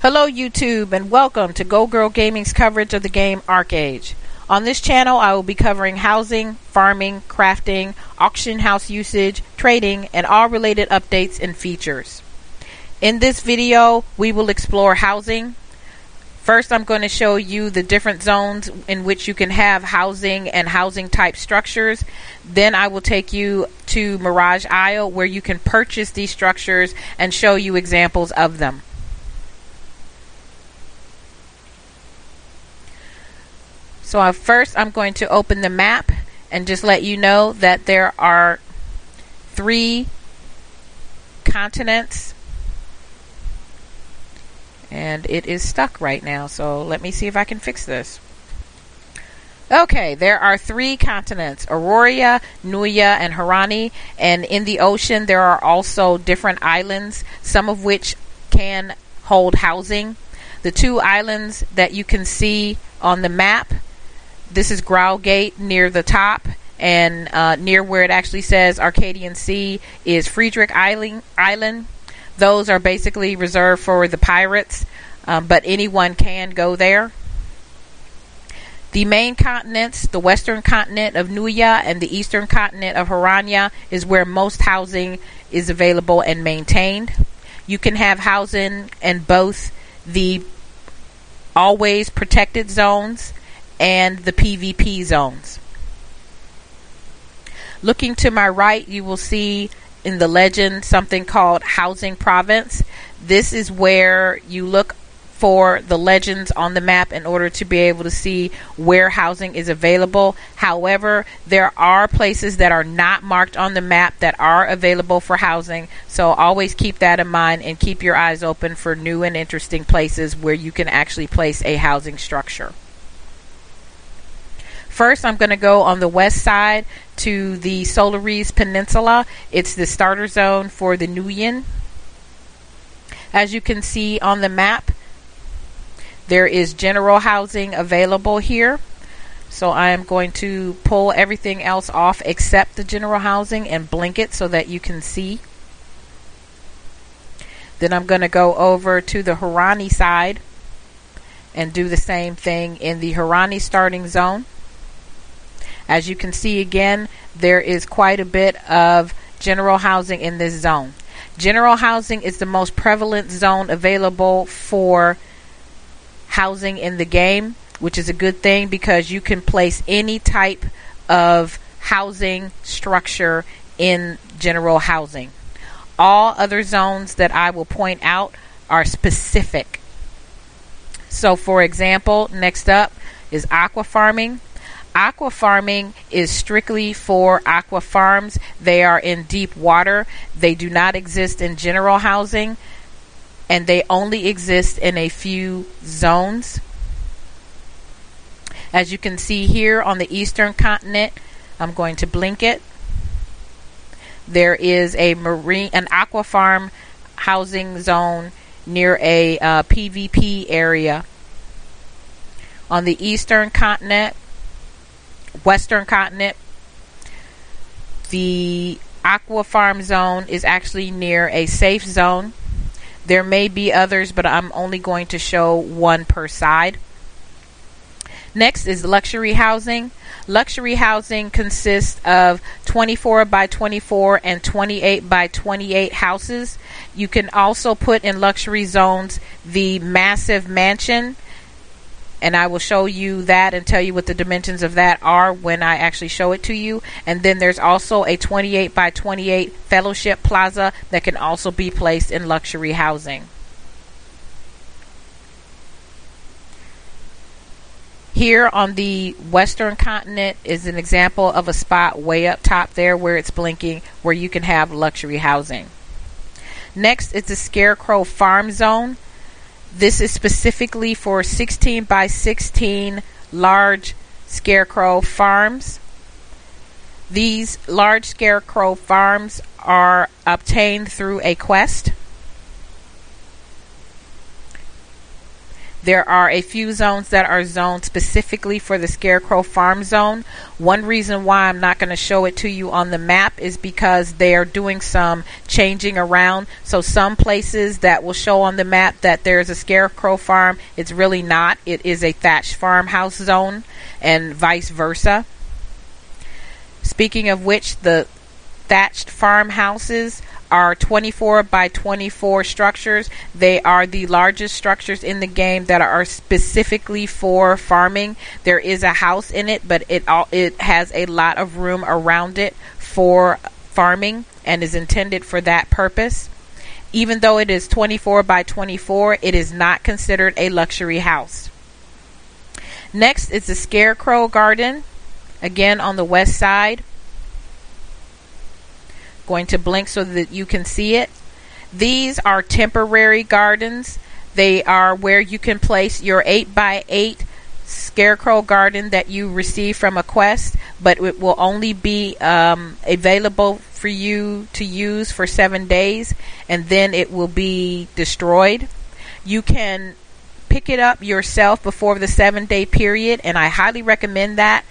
Hello YouTube and welcome to Go Girl Gaming's coverage of the game Arche. On this channel I will be covering housing, farming, crafting, auction house usage, trading, and all related updates and features. In this video we will explore housing. First I'm going to show you the different zones in which you can have housing and housing type structures. Then I will take you to Mirage Island where you can purchase these structures and show you examples of them. So first I'm going to open the map and just let you know that there are 3 continents, and it is stuck right now, so let me see if I can fix this. Okay, there are 3 continents: Aurora, Nuya, and Harayan, and in the ocean there are also different islands, some of which can hold housing. The 2 islands that you can see on the map, this is Growlgate near the top, and near where it actually says Arcadian Sea is Friedrich Island. Those are basically reserved for the pirates, but anyone can go there. The main continents, the western continent of Nuya and the eastern continent of Harayan, is where most housing is available and maintained. You can have housing in both the always protected zones and the PvP zones. Looking to my right, you will see in the legend something called Housing Province. This is where you look for the legends on the map in order to be able to see where housing is available. However, there are places that are not marked on the map that are available for housing, so always keep that in mind and keep your eyes open for new and interesting places where you can actually place a housing structure. First, I'm going to go on the west side to the Solaris Peninsula. It's the starter zone for the Nuyan. As you can see on the map, there is general housing available here. So I am going to pull everything else off except the general housing and blink it so that you can see. Then I'm going to go over to the Harayan side and do the same thing in the Harayan starting zone. As you can see again, there is quite a bit of general housing in this zone. General housing is the most prevalent zone available for housing in the game, which is a good thing because you can place any type of housing structure in general housing. All other zones that I will point out are specific. So for example, next up is aqua farming. Aqua farming is strictly for aqua farms. They are in deep water. They do not exist in general housing, and they only exist in a few zones. As you can see here on the eastern continent, I'm going to blink it. There is an aqua farm housing zone near a PvP area. On the eastern continent, western continent, the aqua farm zone is actually near a safe zone. There may be others, but I'm only going to show one per side. Next is luxury housing. Luxury housing consists of 24 by 24 and 28 by 28 houses. You can also put in luxury zones the massive mansion, and I will show you that and tell you what the dimensions of that are when I actually show it to you. And then there's also a 28 by 28 fellowship plaza that can also be placed in luxury housing. Here on the western continent is an example of a spot way up top there where it's blinking, where you can have luxury housing. Next is the Scarecrow Farm Zone. This is specifically for 16 by 16 large scarecrow farms. These large scarecrow farms are obtained through a quest. There are a few zones that are zoned specifically for the Scarecrow Farm Zone. One reason why I'm not going to show it to you on the map is because they are doing some changing around. So some places that will show on the map that there's a Scarecrow Farm, it's really not. It is a thatched farmhouse zone, and vice versa. Speaking of which, the thatched farmhouses are 24 by 24 structures. They are the largest structures in the game that are specifically for farming. There is a house in it, but it has a lot of room around it for farming and is intended for that purpose. Even though it is 24 by 24, it is not considered a luxury house. Next is the Scarecrow Garden, again on the west side. Going to blink so that you can see it. These are temporary gardens. They are where you can place your 8x8 Scarecrow garden that you receive from a quest, but it will only be available for you to use for 7 days, and then it will be destroyed. You can pick it up yourself before the 7-day period, and I highly recommend that,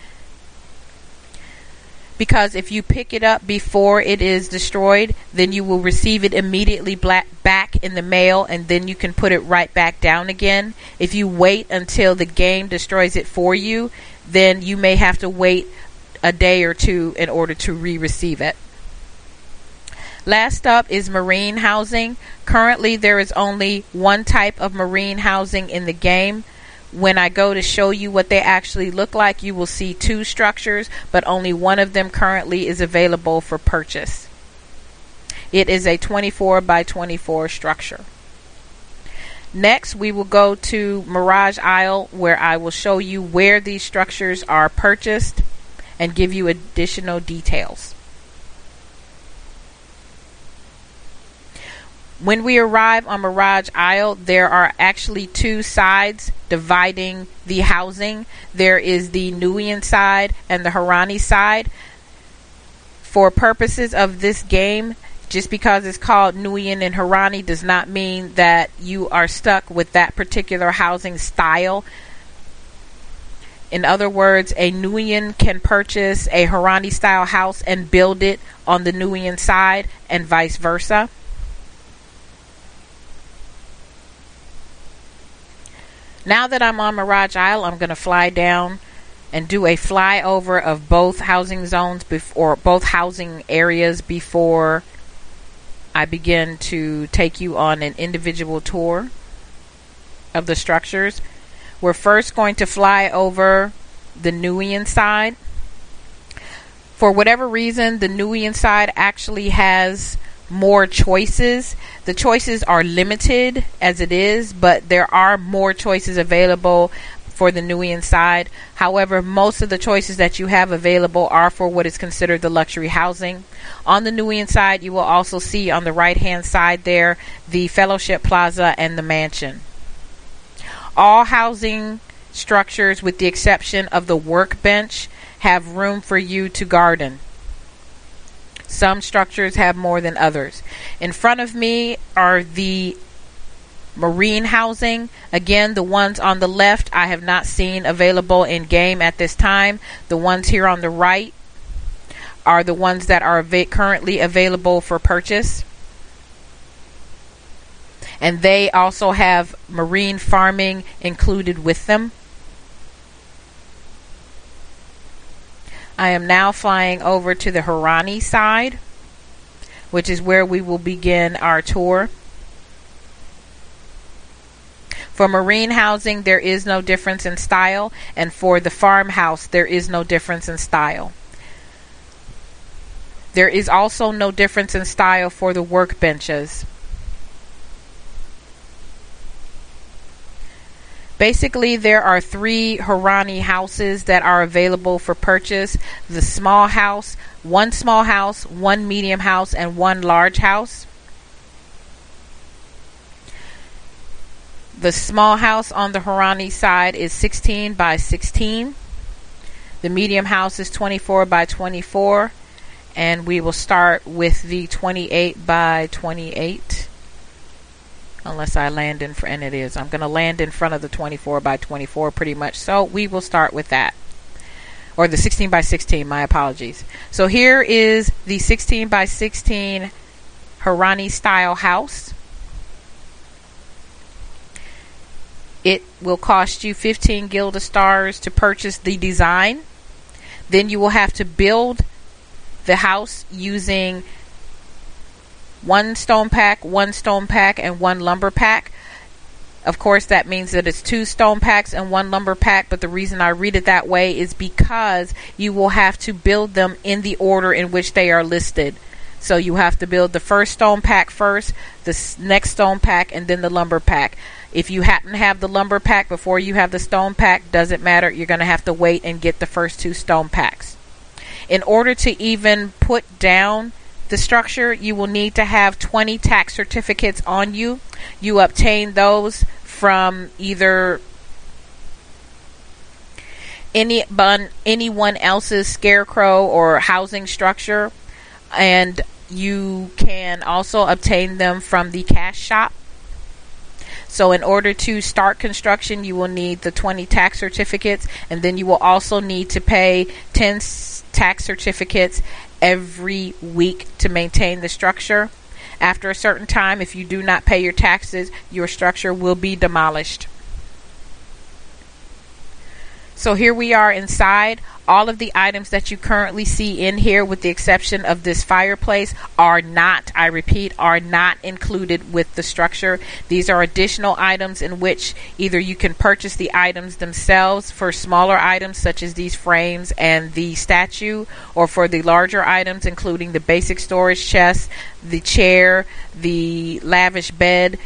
because if you pick it up before it is destroyed, then you will receive it immediately back in the mail, and then you can put it right back down again. If you wait until the game destroys it for you, then you may have to wait a day or two in order to re-receive it. Last up is marine housing. Currently there is only one type of marine housing in the game. When I go to show you what they actually look like, you will see 2 structures, but only one of them currently is available for purchase. It is a 24 by 24 structure. Next, we will go to Mirage Isle, where I will show you where these structures are purchased and give you additional details. When we arrive on Mirage Isle, there are actually 2 sides dividing the housing. There is the Nuian side and the Harani side. For purposes of this game, just because it's called Nuian and Harani does not mean that you are stuck with that particular housing style. In other words, a Nuian can purchase a Harani style house and build it on the Nuian side, and vice versa. Now that I'm on Mirage Isle, I'm going to fly down and do a flyover of both housing zones or both housing areas before I begin to take you on an individual tour of the structures. We're first going to fly over the Nuian side. For whatever reason, the Nuian side actually has more choices. The choices are limited as it is, but there are more choices available for the Nuian side. However, most of the choices that you have available are for what is considered the luxury housing. On the Nuian side, you will also see on the right hand side there the Fellowship Plaza and the mansion. All housing structures, with the exception of the workbench, have room for you to garden. Some structures have more than others. In front of me are the marine housing. Again, the ones on the left I have not seen available in game at this time. The ones here on the right are the ones that are currently available for purchase. And they also have marine farming included with them. I am now flying over to the Harani side, which is where we will begin our tour. For marine housing, there is no difference in style, and for the farmhouse, there is no difference in style. There is also no difference in style for the workbenches. Basically, there are 3 Harani houses that are available for purchase. The small house, one medium house, and 1 large house. The small house on the Harani side is 16 by 16. The medium house is 24 by 24. And we will start with the 28 by 28 unless I land in front, and it is. I'm going to land in front of the 24 by 24 pretty much. So we will start with that. Or the 16 by 16, my apologies. So here is the 16 by 16 Harayan style house. It will cost you 15 Gilda stars to purchase the design. Then you will have to build the house using one stone pack, and one lumber pack. Of course, that means that it's 2 stone packs and 1 lumber pack, but the reason I read it that way is because you will have to build them in the order in which they are listed. So you have to build the first stone pack first, the next stone pack, and then the lumber pack. If you happen to have the lumber pack before you have the stone pack, doesn't matter. You're going to have to wait and get the first 2 stone packs. In order to even put down the structure, you will need to have 20 tax certificates on you. You obtain those from either anyone else's scarecrow or housing structure, and you can also obtain them from the cash shop. So in order to start construction, you will need the 20 tax certificates, and then you will also need to pay 10 tax certificates every week to maintain the structure. After a certain time, if you do not pay your taxes, your structure will be demolished. So here we are inside. All of the items that you currently see in here, with the exception of this fireplace, are not, I repeat, are not included with the structure. These are additional items in which either you can purchase the items themselves for smaller items such as these frames and the statue, or for the larger items including the basic storage chest, the chair, the lavish bed.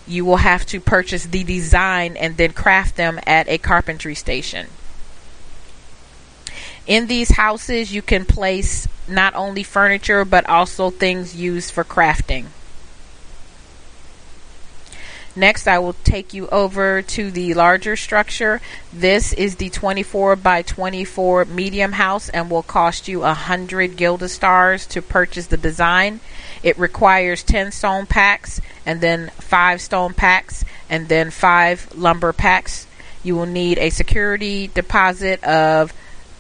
You will have to purchase the design and then craft them at a carpentry station. In these houses, you can place not only furniture, but also things used for crafting. Next, I will take you over to the larger structure. This is the 24 by 24 medium house and will cost you 100 Gilda stars to purchase the design. It requires 10 stone packs, and then 5 stone packs, and then 5 lumber packs. You will need a security deposit of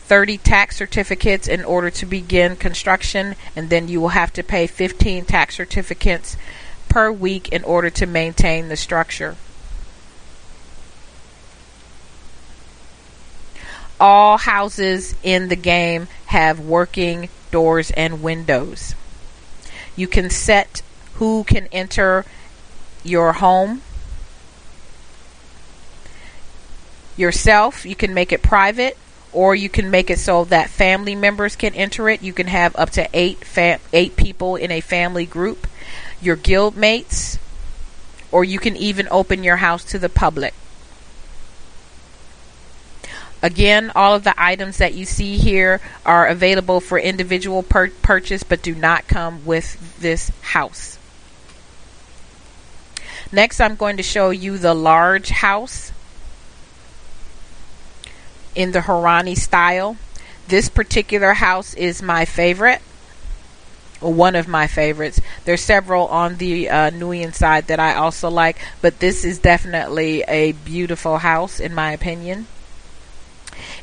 30 tax certificates in order to begin construction, and then you will have to pay 15 tax certificates per week in order to maintain the structure. All houses in the game have working doors and windows. You can set who can enter your home. Yourself, you can make it private, or you can make it so that family members can enter it. You can have up to 8 people in a family group. Your guild mates, or you can even open your house to the public. Again, all of the items that you see here are available for individual purchase, but do not come with this house. Next, I'm going to show you the large house in the Harayan style. This particular house is my favorite, or one of my favorites. There's several on the Nuyen side that I also like, but this is definitely a beautiful house in my opinion.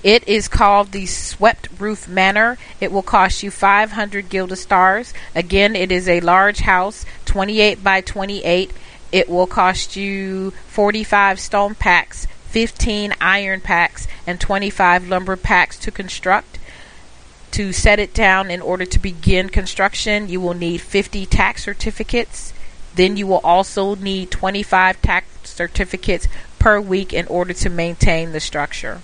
It is called the Swept Roof Manor. It will cost you 500 Gilda stars. Again, it is a large house, 28 by 28. It will cost you 45 stone packs, 15 iron packs, and 25 lumber packs to construct. To set it down in order to begin construction, you will need 50 tax certificates. Then you will also need 25 tax certificates per week in order to maintain the structure.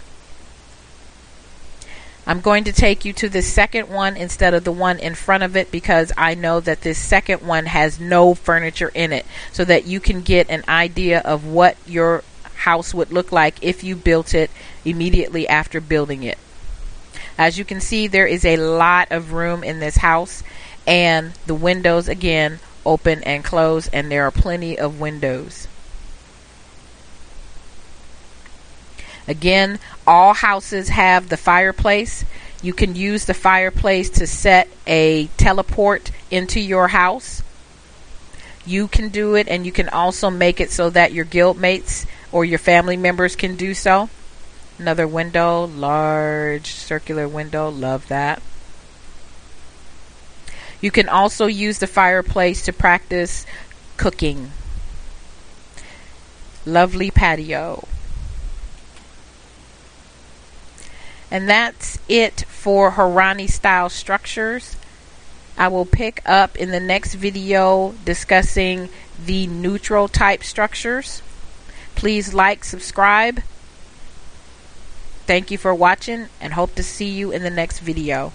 I'm going to take you to the second one instead of the one in front of it, because I know that this second one has no furniture in it, so that you can get an idea of what your house would look like if you built it immediately after building it. As you can see, there is a lot of room in this house, and the windows again open and close, and there are plenty of windows. Again, all houses have the fireplace. You can use the fireplace to set a teleport into your house. you can do it, and you can also make it so that your guildmates or your family members can do so. Another window, large circular window, love that. You can also use the fireplace to practice cooking. Lovely patio. And that's it for Harani style structures. I will pick up in the next video discussing the neutral type structures. Please like, subscribe. Thank you for watching, and hope to see you in the next video.